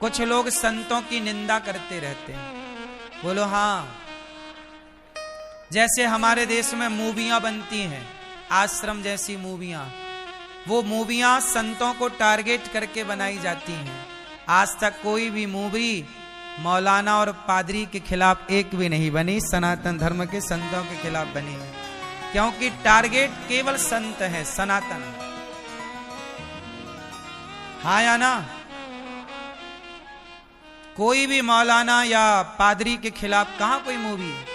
कुछ लोग संतों की निंदा करते रहते हैं। बोलो हाँ। जैसे हमारे देश में मूवियां बनती हैं, आश्रम जैसी मूवियां, वो मूवियां संतों को टारगेट करके बनाई जाती हैं। आज तक कोई भी मूवी मौलाना और पादरी के खिलाफ एक भी नहीं बनी, सनातन धर्म के संतों के खिलाफ बनी है, क्योंकि टारगेट केवल संत है, सनातन। हाँ या ना? कोई भी मौलाना या पादरी के खिलाफ कहां कोई मूवी है।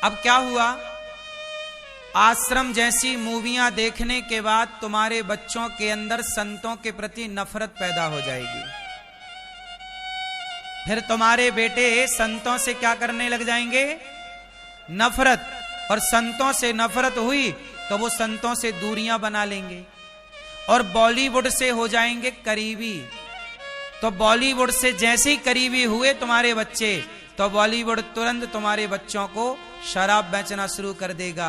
अब क्या हुआ, आश्रम जैसी मूवियां देखने के बाद तुम्हारे बच्चों के अंदर संतों के प्रति नफरत पैदा हो जाएगी। फिर तुम्हारे बेटे संतों से क्या करने लग जाएंगे? नफरत। और संतों से नफरत हुई तो वो संतों से दूरियां बना लेंगे और बॉलीवुड से हो जाएंगे करीबी। तो बॉलीवुड से जैसे ही करीबी हुए तुम्हारे बच्चे, तो बॉलीवुड तुरंत तुम्हारे बच्चों को शराब बेचना शुरू कर देगा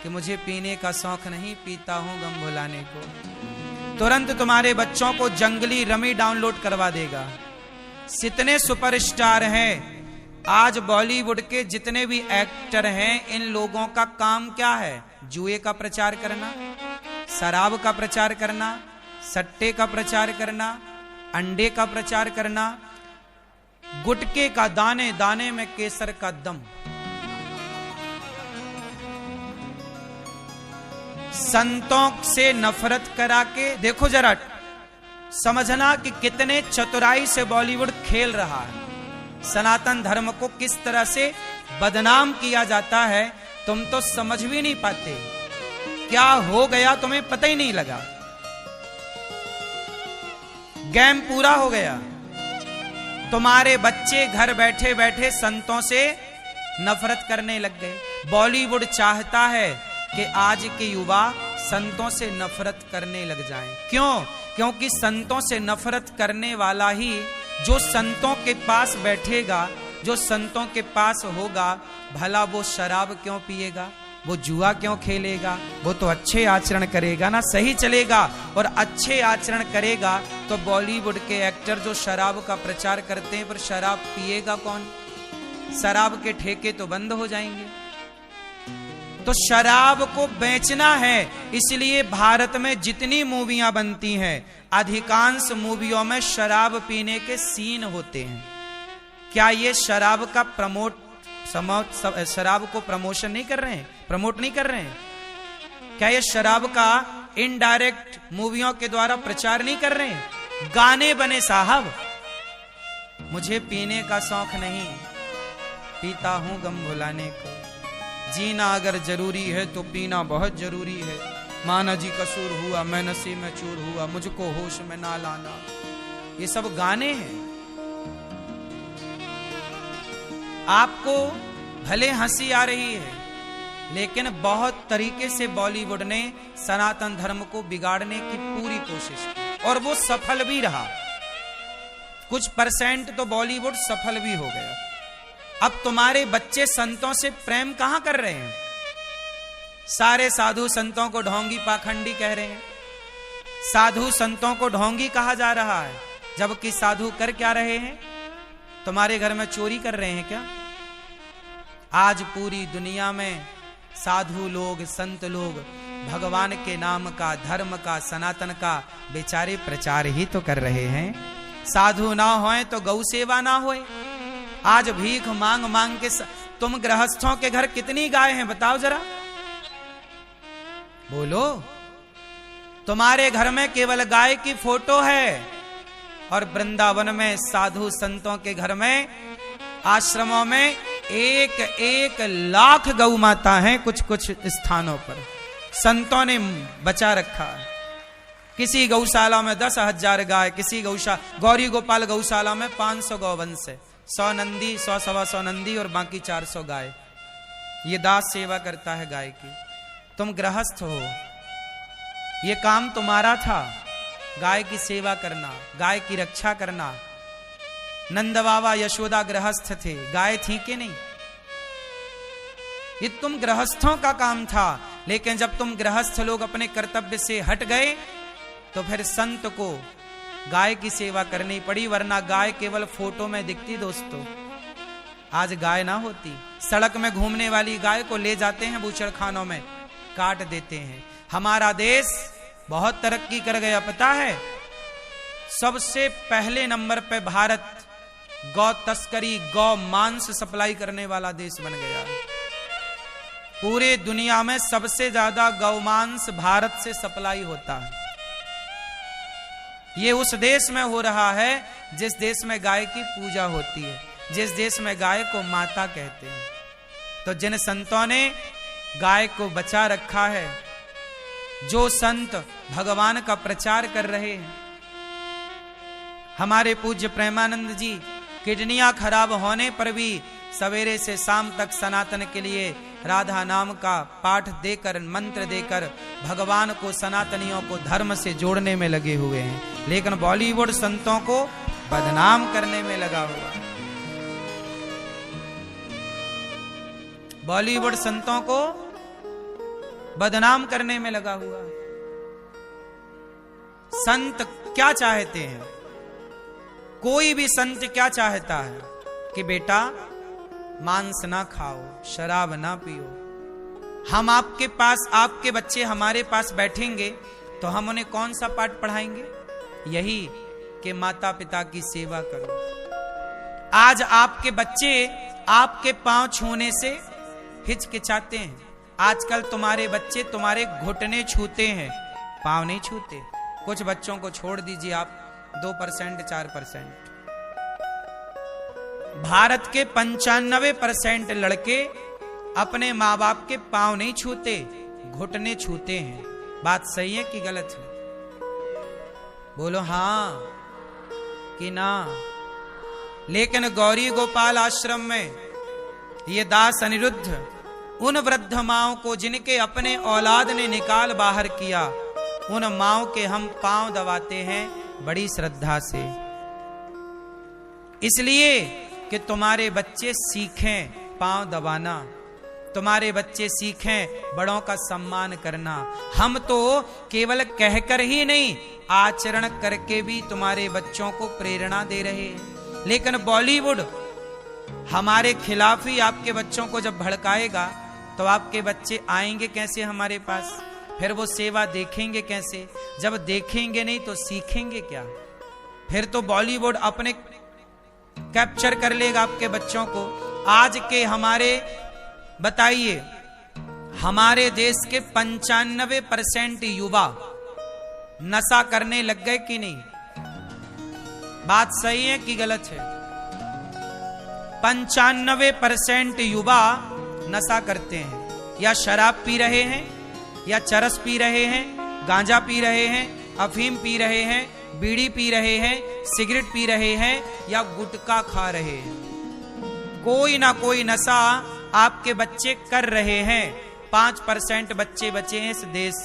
कि मुझे पीने का शौक नहीं, पीता हूं गम भुलाने को। तुरंत तुम्हारे बच्चों को जंगली रमी डाउनलोड करवा देगा। जितने सुपरस्टार हैं आज बॉलीवुड के, जितने भी एक्टर हैं, इन लोगों का काम क्या है? जुए का प्रचार करना, शराब का प्रचार करना, सट्टे का प्रचार करना, अंडे का प्रचार करना, गुटके का दाने दाने में केसर का दम। संतों से नफरत करा के देखो जरा, समझना कि कितने चतुराई से बॉलीवुड खेल रहा है। सनातन धर्म को किस तरह से बदनाम किया जाता है, तुम तो समझ भी नहीं पाते। क्या हो गया तुम्हें पता ही नहीं लगा। गेम पूरा हो गया। तुम्हारे बच्चे घर बैठे बैठे संतों से नफरत करने लग गए। बॉलीवुड चाहता है कि आज के युवा संतों से नफरत करने लग जाएं। क्यों? क्योंकि संतों से नफरत करने वाला ही जो संतों के पास बैठेगा, जो संतों के पास होगा, भला वो शराब क्यों पिएगा, वो जुआ क्यों खेलेगा? वो तो अच्छे आचरण करेगा ना, सही चलेगा और अच्छे आचरण करेगा। तो बॉलीवुड के एक्टर जो शराब का प्रचार करते हैं, पर शराब पिएगा कौन? शराब के ठेके तो बंद हो जाएंगे। तो शराब को बेचना है, इसलिए भारत में जितनी मूवियां बनती हैं, अधिकांश मूवियों में शराब पीने के सीन होते हैं। क्या ये शराब का शराब को प्रमोशन नहीं कर रहे हैं, प्रमोट नहीं कर रहे हैं? क्या ये शराब का इनडायरेक्ट मूवियों के द्वारा प्रचार नहीं कर रहे हैं? गाने बने साहब, मुझे पीने का शौक नहीं, पीता हूं गम भुलाने को। जीना अगर जरूरी है तो पीना बहुत जरूरी है। माना जी कसूर हुआ, मैं नसीब में चूर हुआ, मुझको होश में ना लाना। ये सब गाने हैं। आपको भले हंसी आ रही है, लेकिन बहुत तरीके से बॉलीवुड ने सनातन धर्म को बिगाड़ने की पूरी कोशिश की और वो सफल भी रहा। कुछ परसेंट तो बॉलीवुड सफल भी हो गया। अब तुम्हारे बच्चे संतों से प्रेम कहां कर रहे हैं? सारे साधु संतों को ढोंगी पाखंडी कह रहे हैं। साधु संतों को ढोंगी कहा जा रहा है, जबकि साधु कर क्या रहे हैं? तुम्हारे घर में चोरी कर रहे हैं क्या? आज पूरी दुनिया में साधु लोग, संत लोग भगवान के नाम का, धर्म का, सनातन का बेचारे प्रचार ही तो कर रहे हैं। साधु ना होए तो गौ सेवा ना होए। आज भीख मांग मांग के तुम गृहस्थों के घर कितनी गाय हैं बताओ जरा, बोलो। तुम्हारे घर में केवल गाय की फोटो है और वृंदावन में साधु संतों के घर में, आश्रमों में 1-1 लाख गौ माता हैं। कुछ कुछ स्थानों पर संतों ने बचा रखा है। किसी गौशाला में 10,000 गाय, किसी गौरी गोपाल गौशाला में 500 गौवंश है, 100 नंदी, 100-125 नंदी और बाकी 400 गाय। ये दास सेवा करता है गाय की। तुम गृहस्थ हो, ये काम तुम्हारा था, गाय की सेवा करना, गाय की रक्षा करना। नंद बाबा यशोदा गृहस्थ थे, गाय थी कि नहीं? ये तुम गृहस्थों का काम था। लेकिन जब तुम गृहस्थ लोग अपने कर्तव्य से हट गए, तो फिर संत को गाय की सेवा करनी पड़ी, वरना गाय केवल फोटो में दिखती दोस्तों, आज गाय ना होती। सड़क में घूमने वाली गाय को ले जाते हैं बूचड़ खानों में, काट देते हैं। हमारा देश बहुत तरक्की कर गया, पता है? सबसे पहले नंबर पे भारत गौ तस्करी, गौ मांस सप्लाई करने वाला देश बन गया। पूरे दुनिया में सबसे ज्यादा गौ मांस भारत से सप्लाई होता है। ये उस देश में हो रहा है जिस देश में गाय की पूजा होती है, जिस देश में गाय को माता कहते हैं। तो जिन संतों ने गाय को बचा रखा है, जो संत भगवान का प्रचार कर रहे हैं, हमारे पूज्य प्रेमानंद जी किडनियां खराब होने पर भी सवेरे से शाम तक सनातन के लिए राधा नाम का पाठ देकर, मंत्र देकर भगवान को, सनातनियों को धर्म से जोड़ने में लगे हुए हैं। लेकिन बॉलीवुड संतों को बदनाम करने में लगा हुआ है। बॉलीवुड संतों को बदनाम करने में लगा हुआ। संत क्या चाहते हैं? कोई भी संत क्या चाहता है कि बेटा मांस ना खाओ, शराब ना पियो। हम आपके पास, आपके बच्चे हमारे पास बैठेंगे तो हम उन्हें कौन सा पाठ पढ़ाएंगे? यही कि माता पिता की सेवा करो। आज आपके बच्चे आपके पांव छूने से हिचकिचाते हैं। आजकल तुम्हारे बच्चे तुम्हारे घुटने छूते हैं, पांव नहीं छूते। कुछ बच्चों को छोड़ दीजिए आप, 2% 4%। भारत के 95% लड़के अपने माँ बाप के पांव नहीं छूते, घुटने छूते हैं। बात सही है कि गलत है? बोलो हाँ कि ना। लेकिन गौरी गोपाल आश्रम में ये दास अनिरुद्ध उन वृद्ध माओं को, जिनके अपने औलाद ने निकाल बाहर किया, उन माओं के हम पांव दबाते हैं बड़ी श्रद्धा से, इसलिए कि तुम्हारे बच्चे सीखें पांव दबाना, तुम्हारे बच्चे सीखें बड़ों का सम्मान करना। हम तो केवल कहकर ही नहीं, आचरण करके भी तुम्हारे बच्चों को प्रेरणा दे रहे हैं। लेकिन बॉलीवुड हमारे खिलाफ ही आपके बच्चों को जब भड़काएगा तो आपके बच्चे आएंगे कैसे हमारे पास? फिर वो सेवा देखेंगे कैसे? जब देखेंगे नहीं तो सीखेंगे क्या? फिर तो बॉलीवुड अपने कैप्चर कर लेगा आपके बच्चों को। आज के हमारे, बताइए, हमारे देश के 95% युवा नशा करने लग गए कि नहीं? बात सही है कि गलत है? 95% युवा नशा करते हैं, या शराब पी रहे हैं, या चरस पी रहे हैं, गांजा पी रहे हैं, अफीम पी रहे हैं, बीड़ी पी रहे हैं, सिगरेट पी रहे हैं, या गुटखा खा रहे हैं। कोई ना कोई नशा आपके बच्चे कर रहे हैं। 5% बच्चे बचे हैं इस देश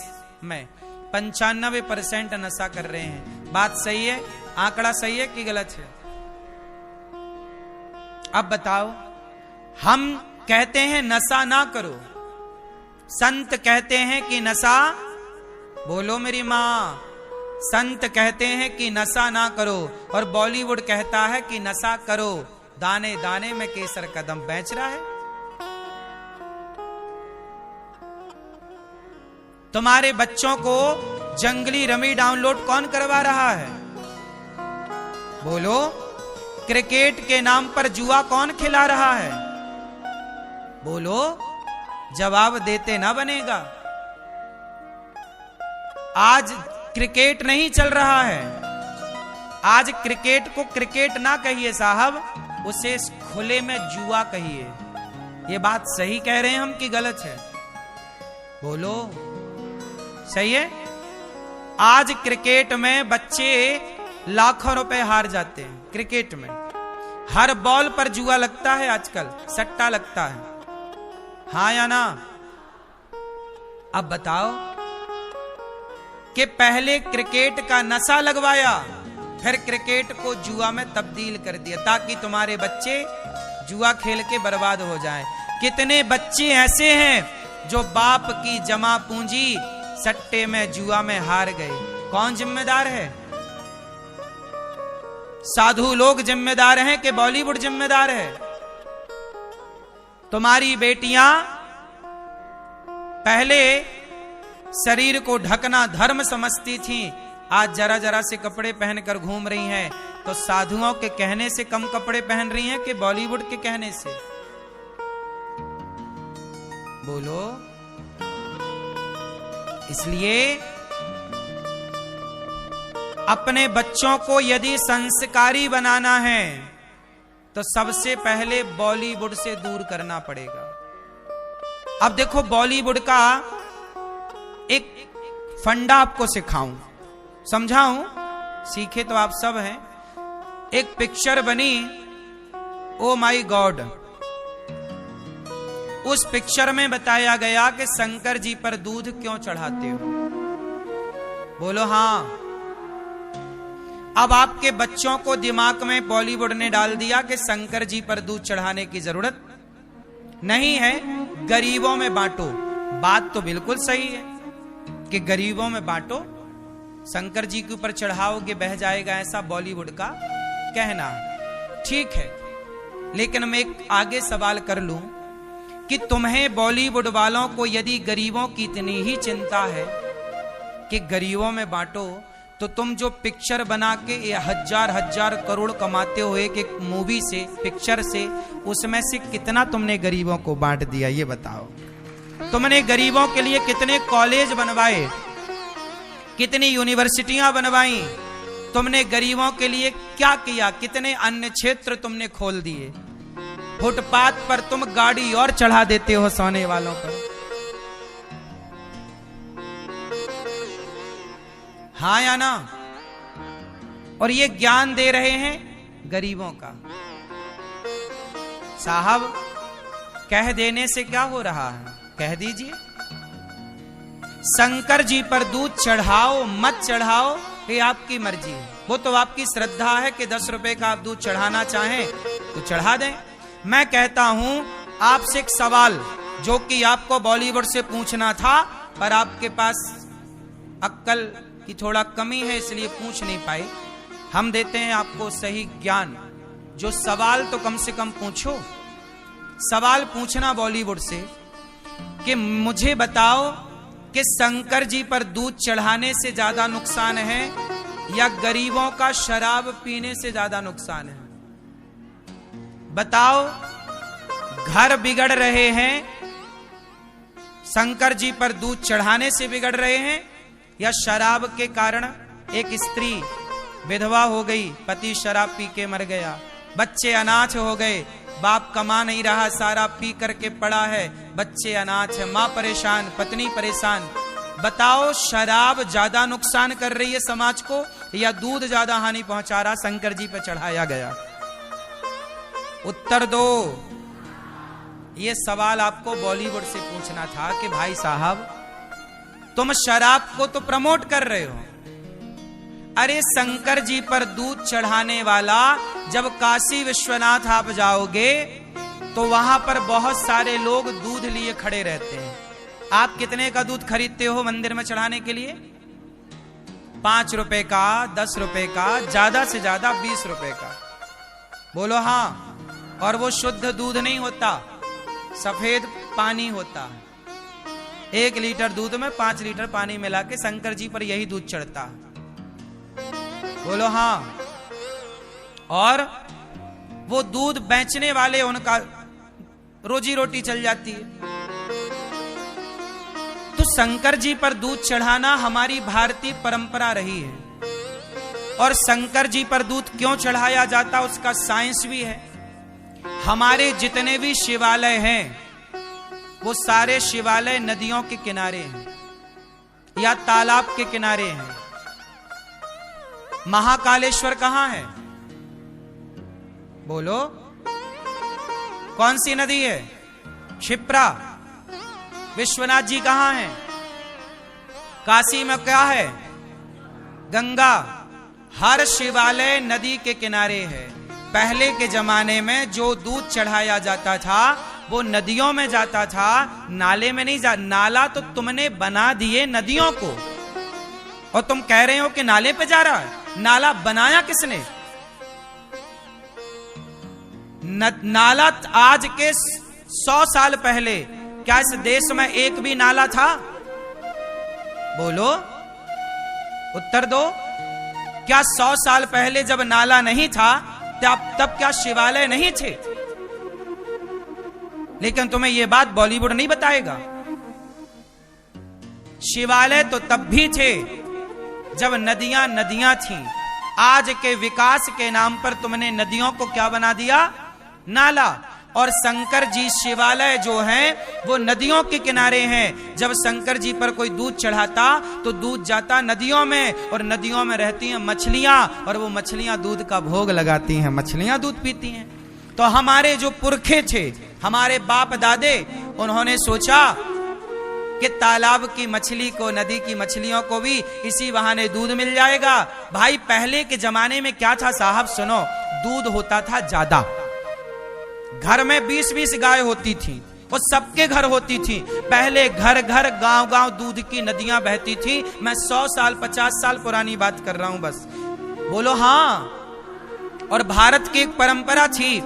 में, 95% नशा कर रहे हैं। बात सही है? आंकड़ा सही है कि गलत है? अब बताओ। हम कहते हैं नशा ना करो, संत कहते हैं कि नशा, बोलो मेरी मां, संत कहते हैं कि नशा ना करो, और बॉलीवुड कहता है कि नशा करो। दाने दाने में केसर कदम बेच रहा है। तुम्हारे बच्चों को जंगली रमी डाउनलोड कौन करवा रहा है? बोलो। क्रिकेट के नाम पर जुआ कौन खिला रहा है? बोलो। जवाब देते ना बनेगा। आज क्रिकेट नहीं चल रहा है। आज क्रिकेट को क्रिकेट ना कहिए साहब, उसे खुले में जुआ कहिए। ये बात सही कह रहे हैं हम कि गलत है? बोलो। सही है? आज क्रिकेट में बच्चे लाखों रुपए हार जाते हैं। क्रिकेट में हर बॉल पर जुआ लगता है, आजकल सट्टा लगता है। हाँ या ना? अब बताओ कि पहले क्रिकेट का नशा लगवाया, फिर क्रिकेट को जुआ में तब्दील कर दिया ताकि तुम्हारे बच्चे जुआ खेल के बर्बाद हो जाएं। कितने बच्चे ऐसे हैं जो बाप की जमा पूंजी सट्टे में, जुआ में हार गए? कौन जिम्मेदार है? साधु लोग जिम्मेदार हैं कि बॉलीवुड जिम्मेदार है? तुम्हारी बेटियां पहले शरीर को ढकना धर्म समझती थीं, आज जरा जरा से कपड़े पहनकर घूम रही हैं। तो साधुओं के कहने से कम कपड़े पहन रही हैं कि बॉलीवुड के कहने से? बोलो। इसलिए अपने बच्चों को यदि संस्कारी बनाना है तो सबसे पहले बॉलीवुड से दूर करना पड़ेगा। अब देखो, बॉलीवुड का एक फंडा आपको सिखाऊं, समझाऊं, सीखे तो आप सब हैं। एक पिक्चर बनी ओ माई गॉड, उस पिक्चर में बताया गया कि शंकर जी पर दूध क्यों चढ़ाते हो? बोलो हां। अब आपके बच्चों को दिमाग में बॉलीवुड ने डाल दिया कि शंकर जी पर दूध चढ़ाने की जरूरत नहीं है, गरीबों में बांटो। बात तो बिल्कुल सही है कि गरीबों में बांटो, शंकर जी के ऊपर चढ़ाओगे बह जाएगा, ऐसा बॉलीवुड का कहना है। ठीक है, लेकिन मैं एक आगे सवाल कर लूं कि तुम्हें बॉलीवुड वालों को यदि गरीबों की इतनी ही चिंता है कि गरीबों में बांटो, तो तुम जो पिक्चर बना के हजार हजार करोड़ कमाते हो एक मूवी से, पिक्चर से, उसमें से कितना तुमने गरीबों को बांट दिया ये बताओ। तुमने गरीबों के लिए कितने कॉलेज बनवाए, कितनी यूनिवर्सिटियां बनवाई, तुमने गरीबों के लिए क्या किया, कितने अन्य क्षेत्र तुमने खोल दिए। फुटपाथ पर तुम गाड़ी और चढ़ा देते हो सोने वालों पर। हाँ या ना? और ये ज्ञान दे रहे हैं गरीबों का। साहब, कह देने से क्या हो रहा है? कह दीजिए। शंकर जी पर दूध चढ़ाओ मत चढ़ाओ ये आपकी मर्जी है, वो तो आपकी श्रद्धा है कि 10 रुपए का आप दूध चढ़ाना चाहें तो चढ़ा दें। मैं कहता हूं आपसे एक सवाल जो कि आपको बॉलीवुड से पूछना था, पर आपके पास अक्ल की थोड़ा कमी है इसलिए पूछ नहीं पाए। हम देते हैं आपको सही ज्ञान। जो सवाल तो कम से कम पूछो। सवाल पूछना बॉलीवुड से कि मुझे बताओ कि शंकर जी पर दूध चढ़ाने से ज्यादा नुकसान है या गरीबों का शराब पीने से ज्यादा नुकसान है? बताओ। घर बिगड़ रहे हैं, शंकर जी पर दूध चढ़ाने से बिगड़ रहे हैं या शराब के कारण? एक स्त्री विधवा हो गई, पति शराब पी के मर गया, बच्चे अनाथ हो गए, बाप कमा नहीं रहा, सारा पी करके पड़ा है, बच्चे अनाथ है, मां परेशान, पत्नी परेशान। बताओ, शराब ज्यादा नुकसान कर रही है समाज को या दूध ज्यादा हानि पहुंचा रहा शंकर जी पर चढ़ाया गया? उत्तर दो। यह सवाल आपको बॉलीवुड से पूछना था कि भाई साहब तुम शराब को तो प्रमोट कर रहे हो, अरे शंकर जी पर दूध चढ़ाने वाला, जब काशी विश्वनाथ आप जाओगे तो वहां पर बहुत सारे लोग दूध लिए खड़े रहते हैं। आप कितने का दूध खरीदते हो मंदिर में चढ़ाने के लिए? 5 रुपए का, 10 रुपए का, ज्यादा से ज्यादा 20 रुपए का। बोलो हाँ। और वो शुद्ध दूध नहीं होता, सफेद पानी होता है। 1 लीटर दूध में 5 लीटर पानी मिला के शंकर जी पर यही दूध चढ़ता है। बोलो हाँ। और वो दूध बेचने वाले, उनका रोजी रोटी चल जाती है। तो शंकर जी पर दूध चढ़ाना हमारी भारतीय परंपरा रही है। और शंकर जी पर दूध क्यों चढ़ाया जाता उसका साइंस भी है। हमारे जितने भी शिवालय हैं वो सारे शिवालय नदियों के किनारे हैं या तालाब के किनारे हैं। महाकालेश्वर कहां है? बोलो, कौन सी नदी है? क्षिप्रा। विश्वनाथ जी कहां हैं? काशी में क्या है? गंगा। हर शिवालय नदी के किनारे है। पहले के जमाने में जो दूध चढ़ाया जाता था वो नदियों में जाता था, नाले में नहीं जा। नाला तो तुमने बना दिए नदियों को, और तुम कह रहे हो कि नाले पे जा रहा है। नाला बनाया किसने? नाला आज के 100 साल पहले क्या इस देश में एक भी नाला था? बोलो, उत्तर दो। क्या 100 साल पहले जब नाला नहीं था तब क्या शिवालय नहीं थे? लेकिन तुम्हें यह बात बॉलीवुड नहीं बताएगा। शिवालय तो तब भी थे जब नदियां नदियां थीं। आज के विकास के नाम पर तुमने नदियों को क्या बना दिया? नाला। और शंकर जी शिवालय जो हैं वो नदियों के किनारे हैं। जब शंकर जी पर कोई दूध चढ़ाता तो दूध जाता नदियों में, और नदियों में रहती हैं मछलियां, और वो मछलियां दूध का भोग लगाती हैं, मछलियां दूध पीती हैं। तो हमारे जो पुरखे थे, हमारे बाप दादे, उन्होंने सोचा कि तालाब की मछली को, नदी की मछलियों को भी इसी बहाने दूध मिल जाएगा। भाई पहले के जमाने में क्या था साहब, सुनो, दूध होता था ज्यादा। घर में 20-20 गाय होती थी, वो सबके घर होती थी। पहले घर घर गांव गांव दूध की नदियां बहती थी। मैं 100 साल 50 साल पुरानी बात कर रहा हूं बस। बोलो हाँ। और भारत की एक परंपरा थी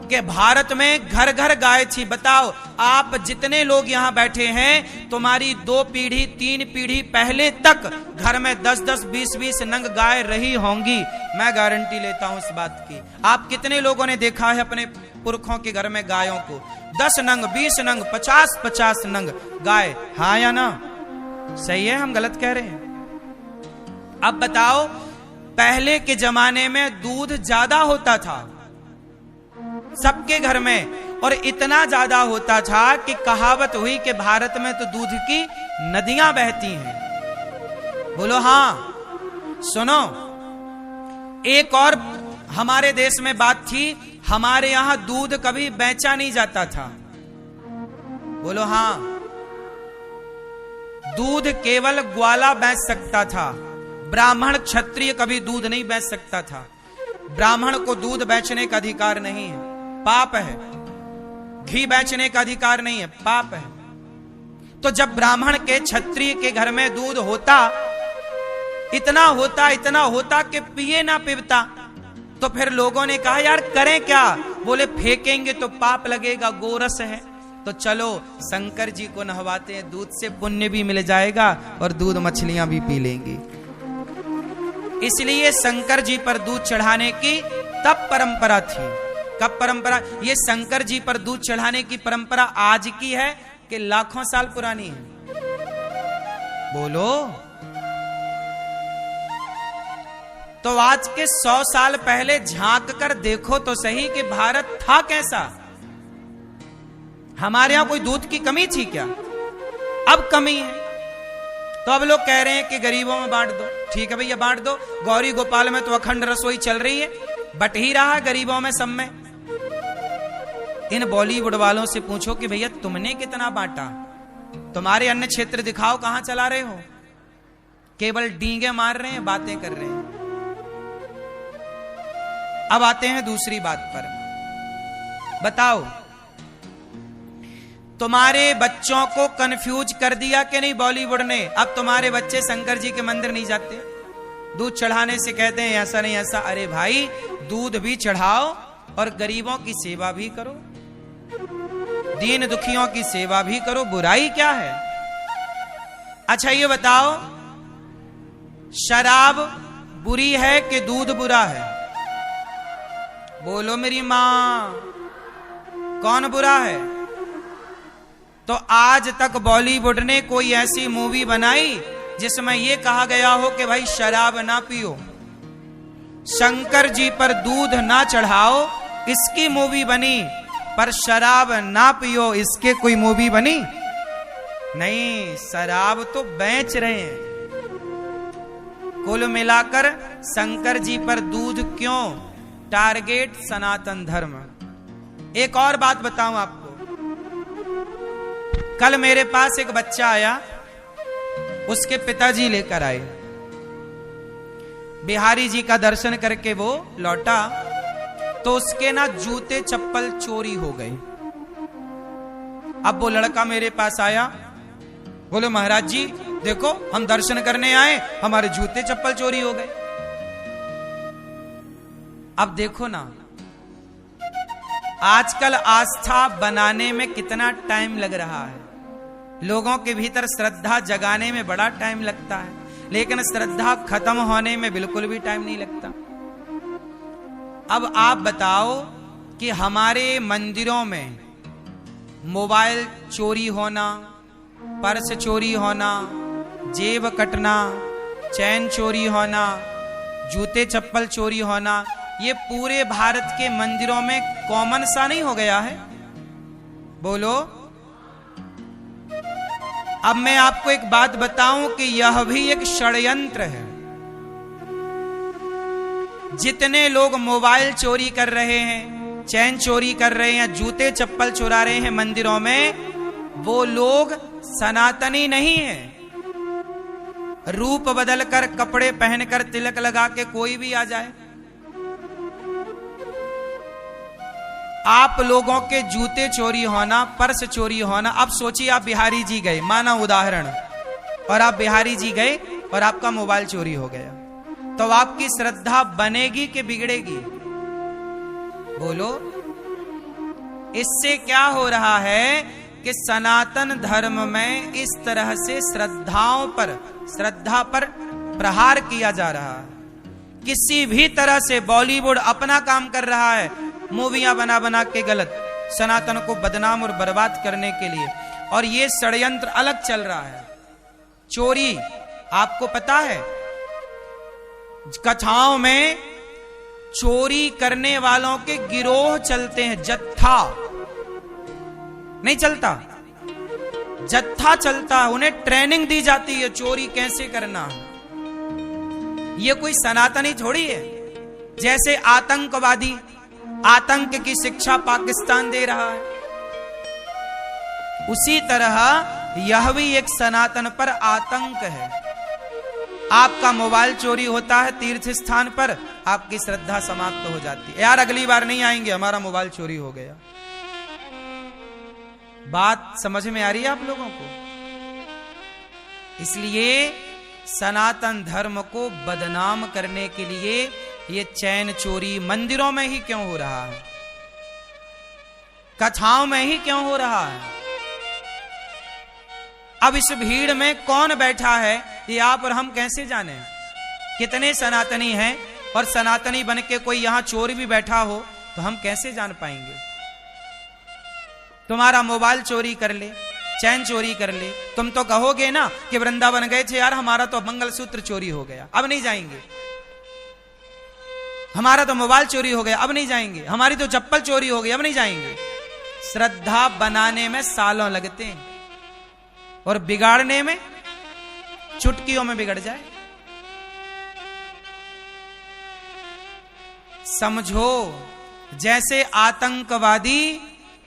कि भारत में घर घर गाय थी। बताओ, आप जितने लोग यहां बैठे हैं, तुम्हारी 2 पीढ़ी 3 पीढ़ी पहले तक घर में 10-10 20-20 नंग गाय रही होंगी। मैं गारंटी लेता हूं इस बात की। आप कितने लोगों ने देखा है अपने पुरखों के घर में गायों को? 10 नंग 20 नंग 50-50 नंग गाय। हाँ या ना? सही है, हम गलत कह रहे हैं? अब बताओ, पहले के जमाने में दूध ज्यादा होता था सबके घर में, और इतना ज्यादा होता था कि कहावत हुई कि भारत में तो दूध की नदियां बहती हैं। बोलो हाँ। सुनो, एक और हमारे देश में बात थी, हमारे यहां दूध कभी बेचा नहीं जाता था। बोलो हाँ। दूध केवल ग्वाला बेच सकता था, ब्राह्मण क्षत्रिय कभी दूध नहीं बेच सकता था। ब्राह्मण को दूध बेचने का अधिकार नहीं है, पाप है। घी बेचने का अधिकार नहीं है, पाप है। तो जब ब्राह्मण के क्षत्रिय के घर में दूध होता, इतना होता कि पिए ना पिबता, तो फिर लोगों ने कहा यार करें क्या? बोले फेंकेंगे तो पाप लगेगा, गोरस है। तो चलो शंकर जी को नहवाते हैं, दूध से पुण्य भी मिल जाएगा और दूध मछलियां भी पी लेंगी। इसलिए शंकर जी पर दूध चढ़ाने की तब परंपरा थी। कब परंपरा? ये शंकर जी पर दूध चढ़ाने की परंपरा आज की है कि लाखों साल पुरानी है? बोलो। तो आज के 100 साल पहले झांक कर देखो तो सही कि भारत था कैसा। हमारे यहां कोई दूध की कमी थी क्या? अब कमी है। तो अब लोग कह रहे हैं कि गरीबों में बांट दो। ठीक है भैया, बांट दो। गौरी गोपाल में तो अखंड रसोई चल रही है, बट ही रहा गरीबों में, सब में। इन बॉलीवुड वालों से पूछो कि भैया तुमने कितना बांटा? तुम्हारे अन्य क्षेत्र दिखाओ, कहां चला रहे हो? केवल डींगे मार रहे हैं, बातें कर रहे हैं। अब आते हैं दूसरी बात पर। बताओ, तुम्हारे बच्चों को कंफ्यूज कर दिया कि नहीं बॉलीवुड ने? अब तुम्हारे बच्चे शंकर जी के मंदिर नहीं जाते, दूध चढ़ाने से कहते हैं ऐसा नहीं ऐसा। अरे भाई, दूध भी चढ़ाओ और गरीबों की सेवा भी करो, दीन दुखियों की सेवा भी करो, बुराई क्या है? अच्छा ये बताओ, शराब बुरी है कि दूध बुरा है? बोलो मेरी मां, कौन बुरा है? तो आज तक बॉलीवुड ने कोई ऐसी मूवी बनाई जिसमें यह कहा गया हो कि भाई शराब ना पियो, शंकर जी पर दूध ना चढ़ाओ, इसकी मूवी बनी, पर शराब ना पियो इसके कोई मूवी बनी नहीं। शराब तो बेच रहे हैं। कुल मिलाकर शंकर जी पर दूध क्यों? टारगेट सनातन धर्म। एक और बात बताऊं आपको, कल मेरे पास एक बच्चा आया, उसके पिताजी लेकर आए, बिहारी जी का दर्शन करके वो लौटा तो उसके ना जूते चप्पल चोरी हो गए। अब वो लड़का मेरे पास आया, बोले महाराज जी देखो हम दर्शन करने आए, हमारे जूते चप्पल चोरी हो गए। अब देखो ना, आजकल आस्था बनाने में कितना टाइम लग रहा है। लोगों के भीतर श्रद्धा जगाने में बड़ा टाइम लगता है, लेकिन श्रद्धा खत्म होने में बिल्कुल भी टाइम नहीं लगता। अब आप बताओ कि हमारे मंदिरों में मोबाइल चोरी होना, पर्स चोरी होना, जेब कटना, चैन चोरी होना, जूते चप्पल चोरी होना, ये पूरे भारत के मंदिरों में कॉमन सा नहीं हो गया है? बोलो। अब मैं आपको एक बात बताऊं कि यह भी एक षड्यंत्र है। जितने लोग मोबाइल चोरी कर रहे हैं, चैन चोरी कर रहे हैं, जूते चप्पल चुरा रहे हैं मंदिरों में, वो लोग सनातनी नहीं है। रूप बदलकर, कपड़े पहनकर, तिलक लगा के कोई भी आ जाए, आप लोगों के जूते चोरी होना, पर्स चोरी होना। अब सोचिए आप बिहारी जी गए, माना उदाहरण, और आप बिहारी जी गए और आपका मोबाइल चोरी हो गया, तो आपकी श्रद्धा बनेगी कि बिगड़ेगी? बोलो। इससे क्या हो रहा है कि सनातन धर्म में इस तरह से श्रद्धा पर प्रहार किया जा रहा है। किसी भी तरह से बॉलीवुड अपना काम कर रहा है, मूवियां बना बना के गलत, सनातन को बदनाम और बर्बाद करने के लिए, और ये षड्यंत्र अलग चल रहा है। चोरी, आपको पता है कथाओं में चोरी करने वालों के गिरोह चलते हैं, जत्था नहीं चलता, जत्था चलता है, उन्हें ट्रेनिंग दी जाती है चोरी कैसे करना। ये कोई सनातनी थोड़ी है। जैसे आतंकवादी, आतंक की शिक्षा पाकिस्तान दे रहा है, उसी तरह यह भी एक सनातन पर आतंक है। आपका मोबाइल चोरी होता है तीर्थ स्थान पर, आपकी श्रद्धा समाप्त हो जाती है। यार अगली बार नहीं आएंगे, हमारा मोबाइल चोरी हो गया। बात समझ में आ रही है आप लोगों को? इसलिए सनातन धर्म को बदनाम करने के लिए ये चैन चोरी मंदिरों में ही क्यों हो रहा है, कथाओं में ही क्यों हो रहा है? अब इस भीड़ में कौन बैठा है ये आप और हम कैसे जाने? कितने सनातनी हैं, और सनातनी बन के कोई यहां चोर भी बैठा हो तो हम कैसे जान पाएंगे? तुम्हारा मोबाइल चोरी कर ले, चैन चोरी कर ले, तुम तो कहोगे ना कि वृंदावन गए थे यार, हमारा तो मंगलसूत्र चोरी हो गया, अब नहीं जाएंगे। हमारा तो मोबाइल चोरी हो गया, अब नहीं जाएंगे। हमारी तो चप्पल चोरी हो गई, अब नहीं जाएंगे। श्रद्धा बनाने में सालों लगते हैं और बिगाड़ने में चुटकियों में बिगड़ जाए। समझो, जैसे आतंकवादी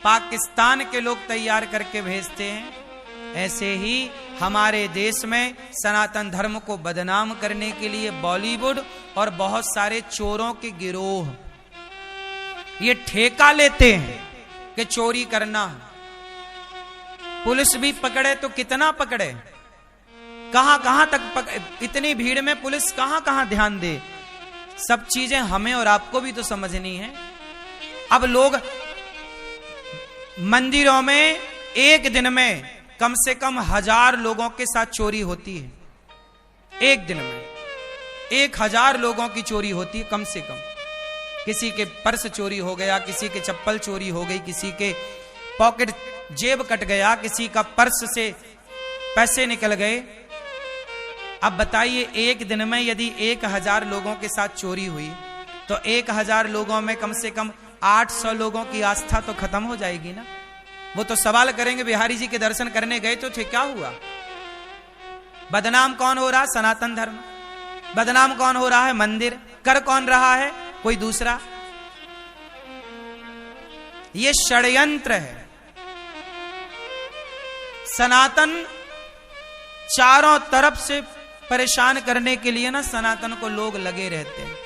पाकिस्तान के लोग तैयार करके भेजते हैं, ऐसे ही हमारे देश में सनातन धर्म को बदनाम करने के लिए बॉलीवुड और बहुत सारे चोरों के गिरोह ये ठेका लेते हैं कि चोरी करना। पुलिस भी पकड़े तो कितना पकड़े, कहां कहां तक इतनी भीड़ में पुलिस कहां कहां ध्यान दे। सब चीजें हमें और आपको भी तो समझनी है। अब लोग मंदिरों में एक दिन में कम से कम 1000 लोगों के साथ चोरी होती है। एक दिन में 1000 लोगों की चोरी होती है कम से कम। किसी के पर्स चोरी हो गया, किसी के चप्पल चोरी हो गई, किसी के पॉकेट जेब कट गया, किसी का पर्स से पैसे निकल गए। अब बताइए, एक दिन में यदि 1000 लोगों के साथ चोरी हुई तो 1000 लोगों में कम से कम 800 लोगों की आस्था तो खत्म हो जाएगी ना। वो तो सवाल करेंगे, बिहारी जी के दर्शन करने गए तो थे, क्या हुआ? बदनाम कौन हो रहा? सनातन धर्म। बदनाम कौन हो रहा है? मंदिर। कर कौन रहा है? कोई दूसरा। ये षड्यंत्र है। सनातन चारों तरफ से परेशान करने के लिए ना सनातन को लोग लगे रहते हैं।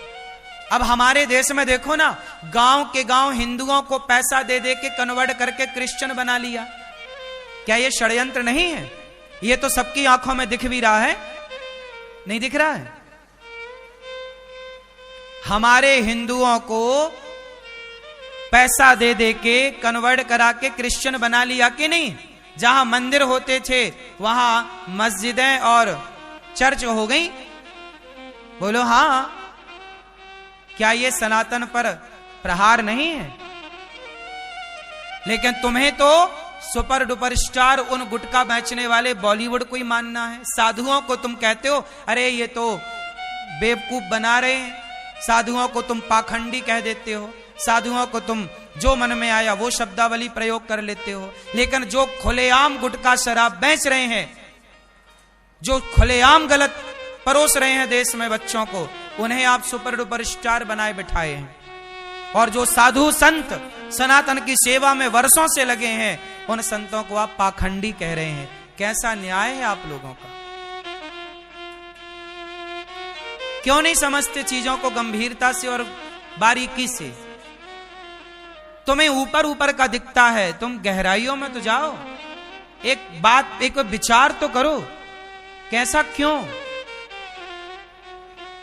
अब हमारे देश में देखो ना, गांव के गांव हिंदुओं को पैसा दे दे के कन्वर्ट करके क्रिश्चियन बना लिया। क्या ये षड्यंत्र नहीं है? ये तो सबकी आंखों में दिख भी रहा है, नहीं दिख रहा है? हमारे हिंदुओं को पैसा दे दे के कन्वर्ट करा के क्रिश्चियन बना लिया कि नहीं? जहां मंदिर होते थे वहां मस्जिदें और चर्च हो गई। बोलो हाँ। क्या ये सनातन पर प्रहार नहीं है? लेकिन तुम्हें तो सुपर डुपर स्टार उन गुटखा बेचने वाले बॉलीवुड को ही मानना है। साधुओं को तुम कहते हो अरे ये तो बेवकूफ बना रहे हैं, साधुओं को तुम पाखंडी कह देते हो, साधुओं को तुम जो मन में आया वो शब्दावली प्रयोग कर लेते हो। लेकिन जो खुलेआम गुटखा शराब बेच रहे हैं, जो खुलेआम गलत परोस रहे हैं देश में बच्चों को, उन्हें आप सुपर डुपर स्टार बनाए बिठाए हैं। और जो साधु संत सनातन की सेवा में वर्षों से लगे हैं, उन संतों को आप पाखंडी कह रहे हैं। कैसा न्याय है आप लोगों का? क्यों नहीं समझते चीजों को गंभीरता से और बारीकी से? तुम्हें ऊपर ऊपर का दिखता है, तुम गहराइयों में तो जाओ, एक बात, एक विचार तो करो। कैसा क्यों?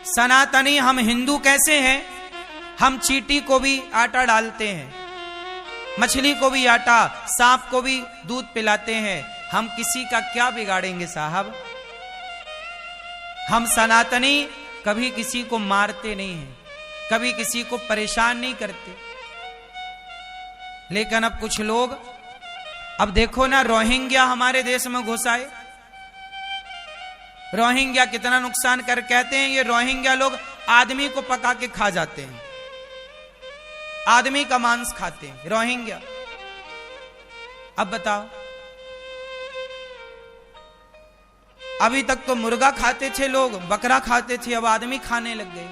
सनातनी हम हिंदू कैसे हैं? हम चींटी को भी आटा डालते हैं, मछली को भी आटा, सांप को भी दूध पिलाते हैं। हम किसी का क्या बिगाड़ेंगे साहब? हम सनातनी कभी किसी को मारते नहीं हैं, कभी किसी को परेशान नहीं करते। लेकिन अब कुछ लोग, अब देखो ना, रोहिंग्या हमारे देश में घुस आए। रोहिंग्या कितना नुकसान कर, कहते हैं ये रोहिंग्या लोग आदमी को पका के खा जाते हैं, आदमी का मांस खाते हैं रोहिंग्या। अब बताओ, अभी तक तो मुर्गा खाते थे लोग, बकरा खाते थे, अब आदमी खाने लग गए।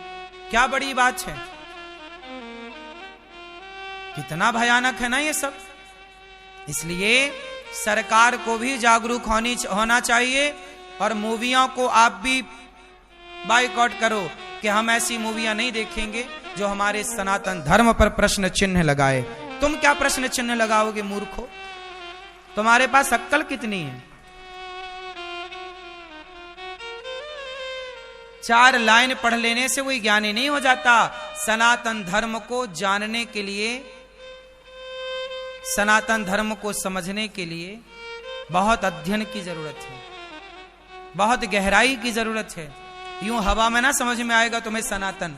क्या बड़ी बात है? कितना भयानक है ना ये सब। इसलिए सरकार को भी जागरूक होना चाहिए, और मूवियों को आप भी बाइकआउट करो कि हम ऐसी मूवियां नहीं देखेंगे जो हमारे सनातन धर्म पर प्रश्न चिन्ह लगाए। तुम क्या प्रश्न चिन्ह लगाओगे मूर्खो? तुम्हारे पास अक्ल कितनी है? 4 लाइन पढ़ लेने से कोई ज्ञानी नहीं हो जाता। सनातन धर्म को जानने के लिए, सनातन धर्म को समझने के लिए बहुत अध्ययन की जरूरत है, बहुत गहराई की जरूरत है। यूं हवा में ना समझ में आएगा तुम्हें सनातन।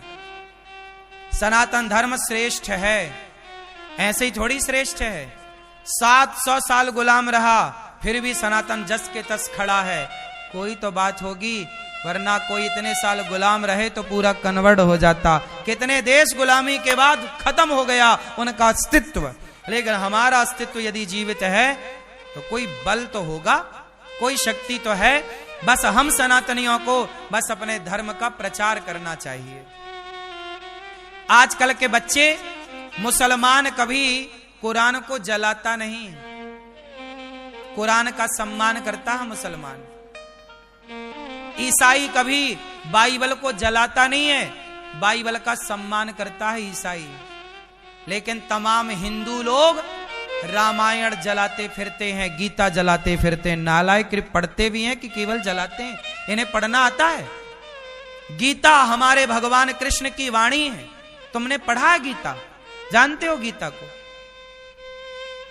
सनातन धर्म श्रेष्ठ है, ऐसे ही थोड़ी श्रेष्ठ है। 700 साल गुलाम रहा, फिर भी सनातन जस के तस खड़ा है। कोई तो बात होगी, वरना कोई इतने साल गुलाम रहे तो पूरा कन्वर्ट हो जाता। कितने देश गुलामी के बाद खत्म हो गया उनका अस्तित्व। लेकिन हमारा अस्तित्व यदि जीवित है तो कोई बल तो होगा, कोई शक्ति तो है। बस हम सनातनियों को बस अपने धर्म का प्रचार करना चाहिए। आजकल के बच्चे, मुसलमान कभी कुरान को जलाता नहीं, कुरान का सम्मान करता है मुसलमान। ईसाई कभी बाइबल को जलाता नहीं है, बाइबल का सम्मान करता है ईसाई। लेकिन तमाम हिंदू लोग रामायण जलाते फिरते हैं, गीता जलाते फिरते हैं। नालायक पढ़ते भी हैं कि केवल जलाते हैं? इन्हें पढ़ना आता है? गीता हमारे भगवान कृष्ण की वाणी है। तुमने पढ़ा है गीता? जानते हो गीता को?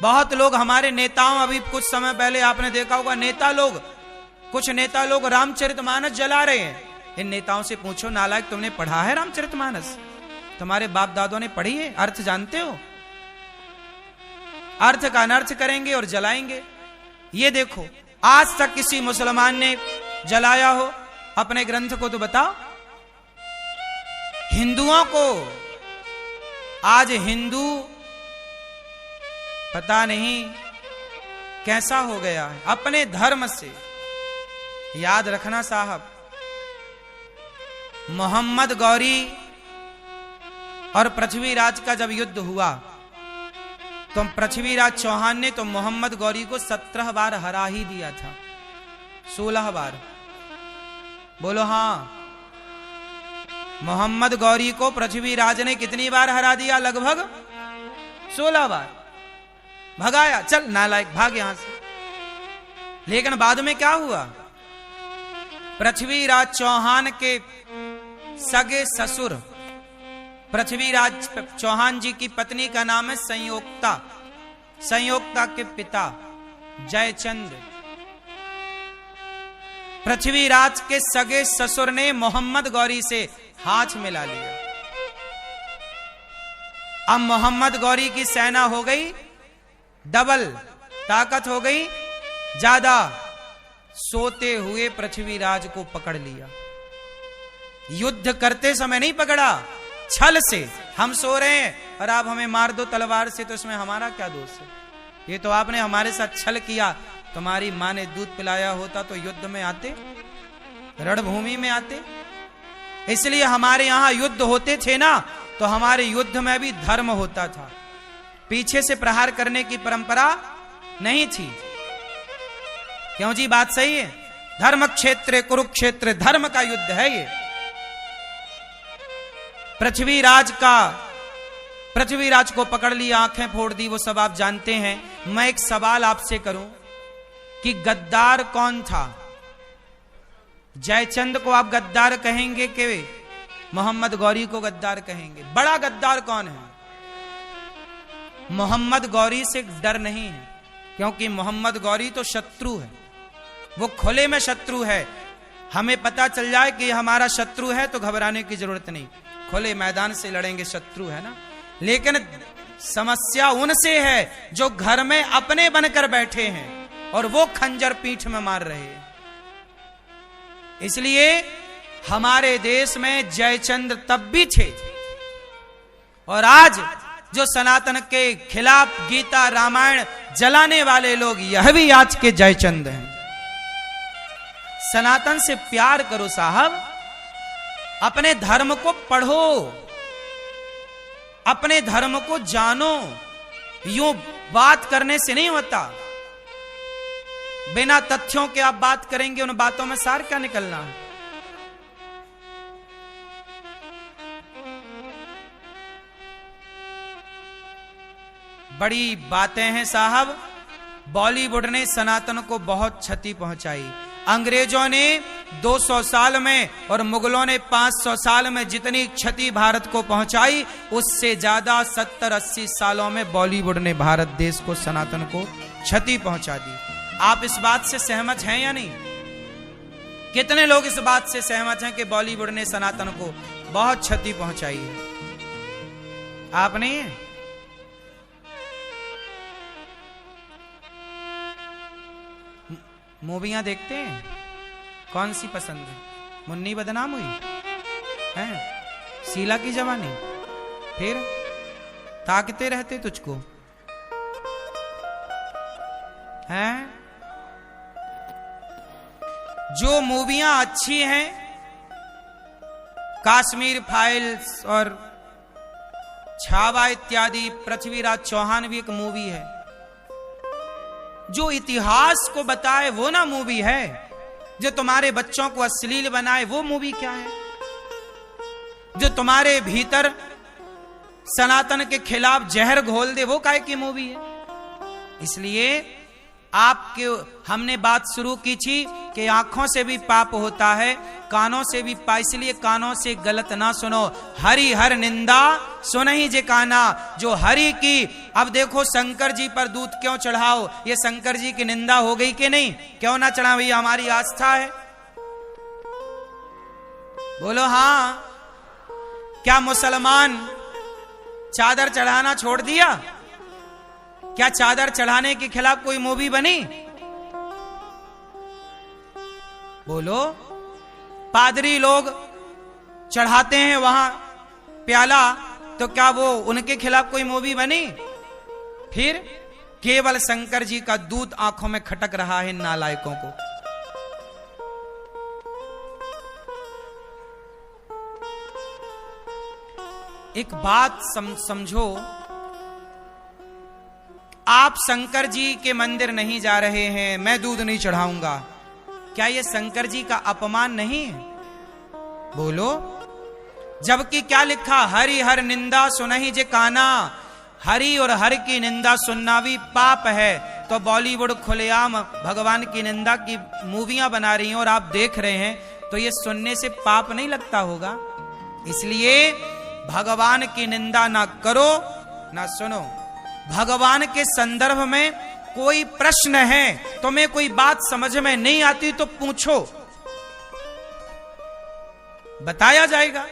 बहुत लोग हमारे नेताओं, अभी कुछ समय पहले आपने देखा होगा, नेता लोग, कुछ नेता लोग रामचरितमानस जला रहे हैं। इन नेताओं से पूछो, नालायक तुमने पढ़ा है रामचरितमानस? तुम्हारे बाप दादों ने पढ़ी है? अर्थ जानते हो? अर्थ का अनर्थ करेंगे और जलाएंगे। ये देखो, आज तक किसी मुसलमान ने जलाया हो अपने ग्रंथ को तो बताओ। हिंदुओं को आज हिंदू पता नहीं कैसा हो गया है अपने धर्म से। याद रखना साहब, मोहम्मद गौरी और पृथ्वीराज का जब युद्ध हुआ तो पृथ्वीराज चौहान ने तो मोहम्मद गौरी को 17 बार हरा ही दिया था। 16 बार। बोलो हाँ। मोहम्मद गौरी को पृथ्वीराज ने कितनी बार हरा दिया? लगभग 16 बार। भगाया, चल नालायक भाग यहां से। लेकिन बाद में क्या हुआ? पृथ्वीराज चौहान के सगे ससुर पृथ्वीराज चौहान जी की पत्नी का नाम है संयोक्ता। संयोक्ता के पिता जयचंद। पृथ्वीराज के सगे ससुर ने मोहम्मद गौरी से हाथ मिला लिया। अब मोहम्मद गौरी की सेना हो गई डबल, ताकत हो गई ज्यादा। सोते हुए पृथ्वीराज को पकड़ लिया। युद्ध करते समय नहीं पकड़ा, छल से। हम सो रहे हैं और आप हमें मार दो तलवार से, तो इसमें हमारा क्या दोष है? ये तो आपने हमारे साथ छल किया। तुम्हारी मां ने दूध पिलाया होता तो युद्ध में आते, रणभूमि में आते। इसलिए हमारे यहां युद्ध होते थे ना, तो हमारे युद्ध में भी धर्म होता था। पीछे से प्रहार करने की परंपरा नहीं थी। क्यों जी? बात सही है। धर्म क्षेत्र कुरुक्षेत्र, धर्म का युद्ध है ये। पृथ्वीराज को पकड़ लिया, आंखें फोड़ दी, वो सब आप जानते हैं। मैं एक सवाल आपसे करूं कि गद्दार कौन था? जयचंद को आप गद्दार कहेंगे कि मोहम्मद गौरी को गद्दार कहेंगे? बड़ा गद्दार कौन है? मोहम्मद गौरी से डर नहीं है, क्योंकि मोहम्मद गौरी तो शत्रु है। वो खुले में शत्रु है। हमें पता चल जाए कि हमारा शत्रु है तो घबराने की जरूरत नहीं, खुले मैदान से लड़ेंगे, शत्रु है ना। लेकिन समस्या उनसे है जो घर में अपने बनकर बैठे हैं और वो खंजर पीठ में मार रहे हैं। इसलिए हमारे देश में जयचंद तब भी थे, और आज जो सनातन के खिलाफ गीता रामायण जलाने वाले लोग, यह भी आज के जयचंद हैं। सनातन से प्यार करो साहब, अपने धर्म को पढ़ो, अपने धर्म को जानो। यूं बात करने से नहीं होता। बिना तथ्यों के आप बात करेंगे, उन बातों में सार क्या निकलना है? बड़ी बातें हैं साहब। बॉलीवुड ने सनातन को बहुत क्षति पहुंचाई। अंग्रेजों ने 200 साल में और मुगलों ने 500 साल में जितनी क्षति भारत को पहुंचाई, उससे ज्यादा 70-80 सालों में बॉलीवुड ने भारत देश को, सनातन को क्षति पहुंचा दी। आप इस बात से सहमत हैं या नहीं? कितने लोग इस बात से सहमत हैं कि बॉलीवुड ने सनातन को बहुत क्षति पहुंचाई है? आप नहीं है? मूवियां देखते हैं? कौन सी पसंद है? मुन्नी बदनाम हुई है, शीला की जवानी, फिर ताकते रहते तुझको हैं। जो मूवियां अच्छी हैं, काश्मीर फाइल्स और छावा इत्यादि, पृथ्वीराज चौहान भी एक मूवी है। जो इतिहास को बताए वो ना मूवी है। जो तुम्हारे बच्चों को अश्लील बनाए वो मूवी क्या है? जो तुम्हारे भीतर सनातन के खिलाफ जहर घोल दे वो काहे की मूवी है? इसलिए आपके हमने बात शुरू की थी कि आंखों से भी पाप होता है, कानों से भी पाप, इसलिए कानों से गलत ना सुनो। हरि हर निंदा सुनहि जे काना, जो हरि की। अब देखो शंकर जी पर दूध क्यों चढ़ाओ? ये शंकर जी की निंदा हो गई कि नहीं? क्यों ना चढ़ाओ? ये हमारी आस्था है। बोलो हाँ। क्या मुसलमान चादर चढ़ाना छोड़ दिया? क्या चादर चढ़ाने के खिलाफ कोई मूवी बनी? बोलो। पादरी लोग चढ़ाते हैं वहां प्याला, तो क्या वो उनके खिलाफ कोई मूवी बनी? फिर केवल शंकर जी का दूध आंखों में खटक रहा है नालायकों को। एक बात समझो, आप शंकर जी के मंदिर नहीं जा रहे हैं, मैं दूध नहीं चढ़ाऊंगा, क्या यह शंकर जी का अपमान नहीं है? बोलो। जबकि क्या लिखा? हरि हर निंदा सुनहि जे काना। हरि और हर की निंदा सुनना भी पाप है। तो बॉलीवुड खुलेआम भगवान की निंदा की मूवियां बना रही हैं और आप देख रहे हैं, तो ये सुनने से पाप नहीं लगता होगा? इसलिए भगवान की निंदा ना करो ना सुनो। भगवान के संदर्भ में कोई प्रश्न है, तुम्हें कोई बात समझ में नहीं आती तो पूछो, बताया जाएगा।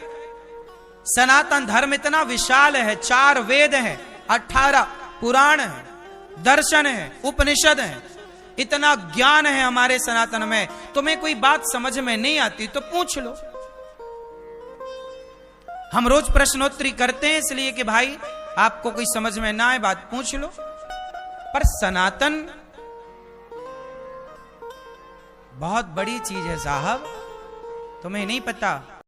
सनातन धर्म इतना विशाल है, 4 वेद हैं, 18 पुराण हैं, दर्शन है, उपनिषद है, इतना ज्ञान है हमारे सनातन में। तुम्हें कोई बात समझ में नहीं आती तो पूछ लो। हम रोज प्रश्नोत्तरी करते हैं इसलिए कि भाई आपको कोई समझ में ना आए बात पूछ लो। पर सनातन बहुत बड़ी चीज है साहब, तुम्हें नहीं पता।